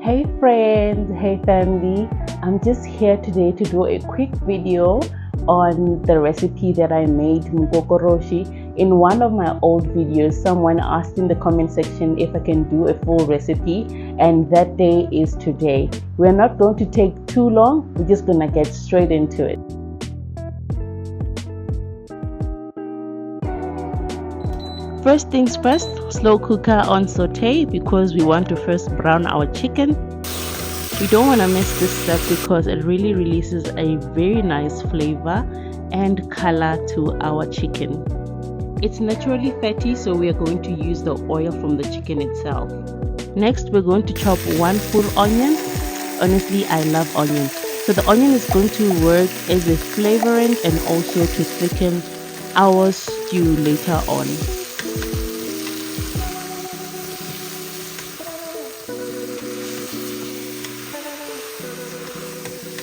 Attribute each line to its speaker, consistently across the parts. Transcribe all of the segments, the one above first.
Speaker 1: Hey friends, hey family, I'm just here today to do a quick video on the recipe that I made, Mukokoroshi. In one of my old videos, someone asked in the comment section if I can do a full recipe, and that day is today. We're not going to take too long, we're just gonna get straight into it. First things first, slow cooker on saute because we want to first brown our chicken. We don't want to miss this step because it really releases a very nice flavor and color to our chicken. It's naturally fatty, so we are going to use the oil from the chicken itself. Next, we're going to chop one full onion. Honestly, I love onion. So the onion is going to work as a flavorant and also to thicken our stew later on.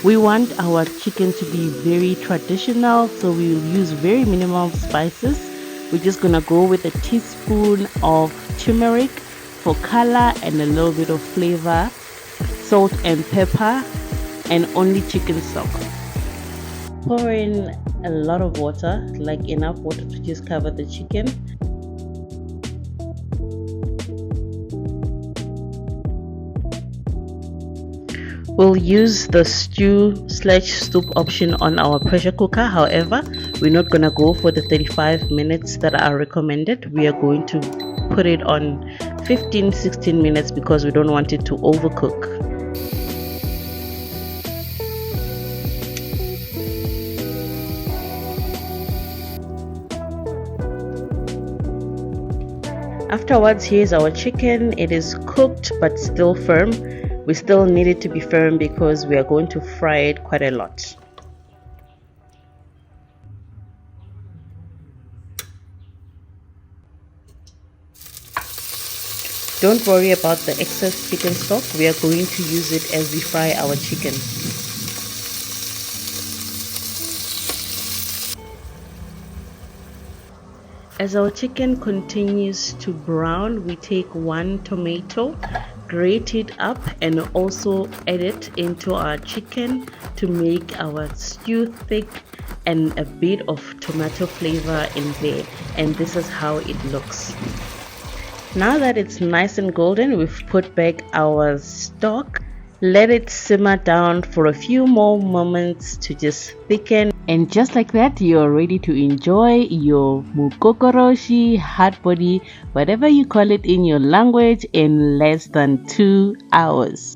Speaker 1: We want our chicken to be very traditional, so we will use very minimal spices. We're just gonna go with a teaspoon of turmeric for color and a little bit of flavor, salt and pepper, and only chicken stock. Pour in a lot of water, like enough water to just cover the chicken. We'll use the stew/soup option on our pressure cooker. However, we're not gonna go for the 35 minutes that are recommended. We are going to put it on 15-16 minutes because we don't want it to overcook. Afterwards, here's our chicken. It is cooked but still firm. We still need it to be firm because we are going to fry it quite a lot. Don't worry about the excess chicken stock. We are going to use it as we fry our chicken. As our chicken continues to brown, we take one tomato, grate it up, and also add it into our chicken to make our stew thick and a bit of tomato flavor in there. And this is how it looks. Now that it's nice and golden, we've put back our stock. Let it simmer down for a few more moments to just thicken. And just like that, you're ready to enjoy your Mukokoroshi, Hardbody, whatever you call it in your language, in less than 2 hours.